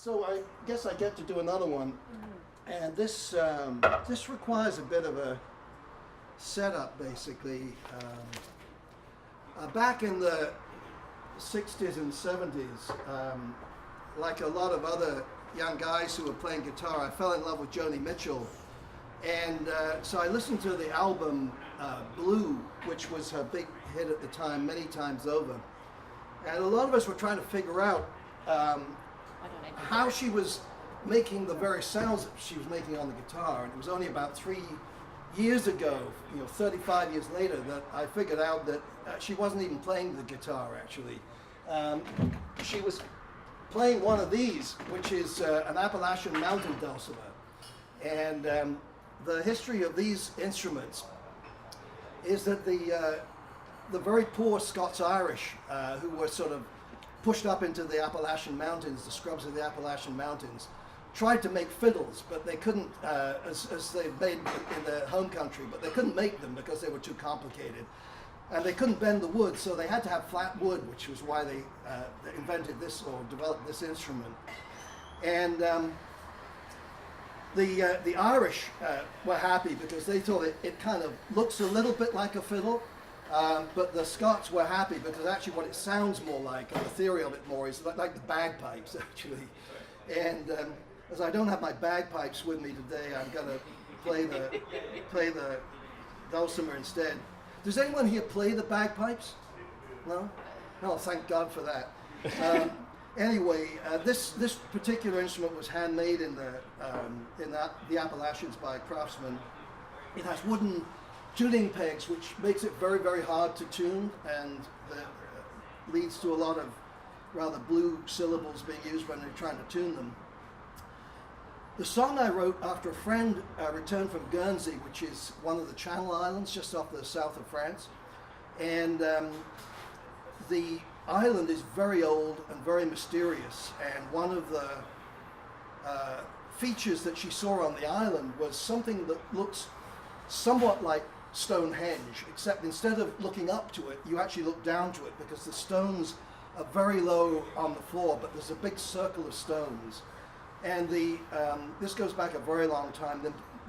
So I guess I get to do another one, and this this requires a bit of a setup, basically. Back in the 60s and 70s, like a lot of other young guys who were playing guitar, I fell in love with Joni Mitchell, and so I listened to the album Blue, which was her big hit at the time, many times over, and a lot of us were trying to figure out how she was making the very sounds that she was making on the guitar. And it was only about 3 years ago, 35 years later, that I figured out that she wasn't even playing the guitar, actually. She was playing one of these, which is an Appalachian Mountain dulcimer. And the history of these instruments is that the very poor Scots-Irish, who were sort of pushed up into the Appalachian Mountains, the scrubs of the Appalachian Mountains, tried to make fiddles, but they couldn't, as they made in their home country, but they couldn't make them because they were too complicated. And they couldn't bend the wood, so they had to have flat wood, which was why they invented this or developed this instrument. And the Irish were happy because they thought it kind of looks a little bit like a fiddle. But the Scots were happy because actually what it sounds more like, and the theory of it more, is like the bagpipes, actually. And as I don't have my bagpipes with me today, I'm going to play the dulcimer instead. Does anyone here play the bagpipes? No? Oh, thank God for that. Anyway, this particular instrument was handmade in the Appalachians by a craftsman. It has wooden tuning pegs, which makes it very, very hard to tune, and leads to a lot of rather blue syllables being used when they're trying to tune them. The song I wrote after a friend returned from Guernsey, which is one of the Channel Islands just off the south of France, and the island is very old and very mysterious, and one of the features that she saw on the island was something that looks somewhat like Stonehenge, except instead of looking up to it, you actually look down to it, because the stones are very low on the floor, but there's a big circle of stones. And this goes back a very long time.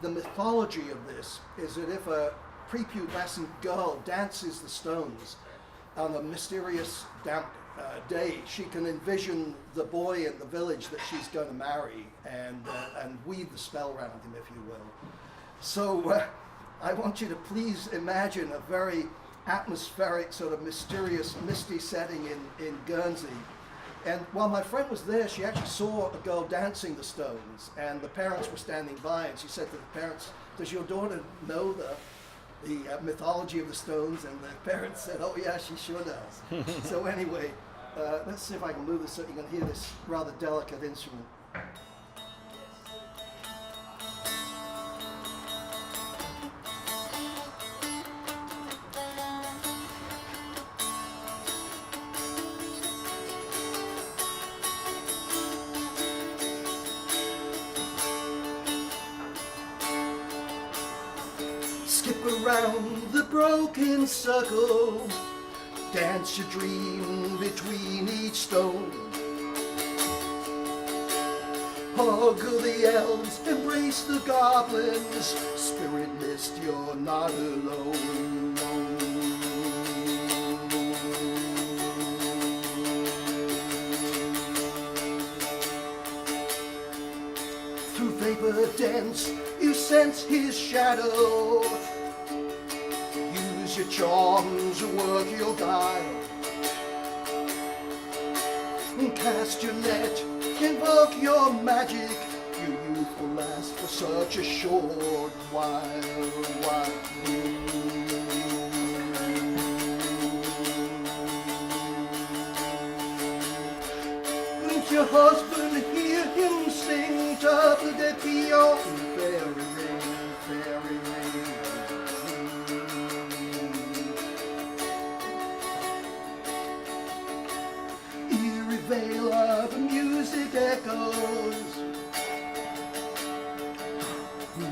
The mythology of this is that if a prepubescent girl dances the stones on a mysterious damp day, she can envision the boy in the village that she's going to marry and weave the spell around him, if you will. So I want you to please imagine a very atmospheric, sort of mysterious, misty setting in Guernsey. And while my friend was there, she actually saw a girl dancing the stones, and the parents were standing by, and she said to the parents, "Does your daughter know the mythology of the stones?" And the parents said, "Oh yeah, she sure does." So anyway, let's see if I can move this so you can hear this rather delicate instrument. Skip around the broken circle, dance your dream between each stone. Hug the elves, embrace the goblins, spirit mist, you're not alone. Through vapor dense, you sense his shadow. Use your charms, work your guile. Cast your net, invoke your magic. Your youth will last for such a short while. Your husband, hear him sing, top of the beyond, fairy ring, fairy ring. Eerie veil of music echoes.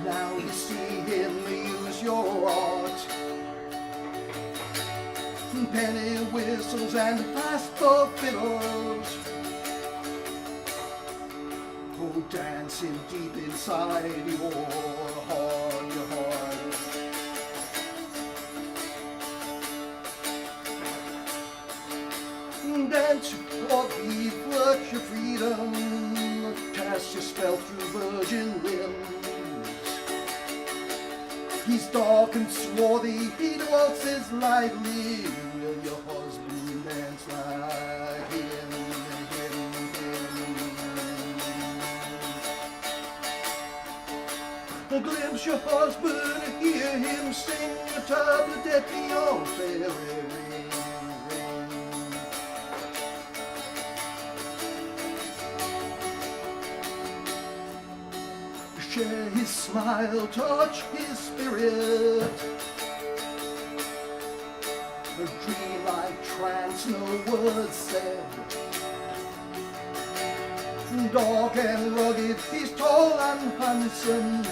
Now you see him use your art. Penny whistles and fast for fiddles. Oh, dancing deep inside your heart, your heart. Dance your feet, flush your freedom, cast your spell through virgin limbs. He's dark and swarthy, he waltzes lightly, your husband dance like him. Glimpse your husband, hear him sing a table de pion, fairy ring, ring. Share his smile, touch his spirit. A dream-like trance, no words said. Dark and rugged, he's tall and handsome.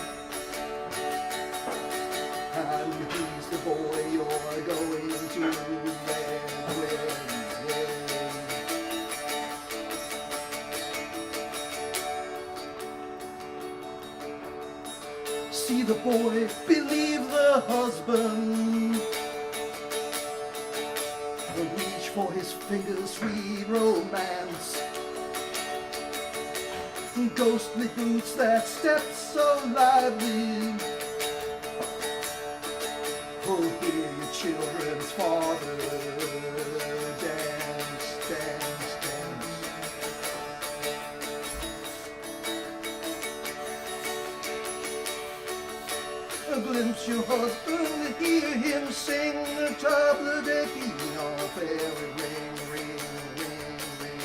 And he's the boy you're going to wed. See the boy, believe the husband. Reach for his fingers, sweet romance. Ghostly boots that step so lively. Oh, hear your children's father dance, dance, dance. Glimpse your husband, hear him sing a table de pion, fairy ring, ring, ring, ring.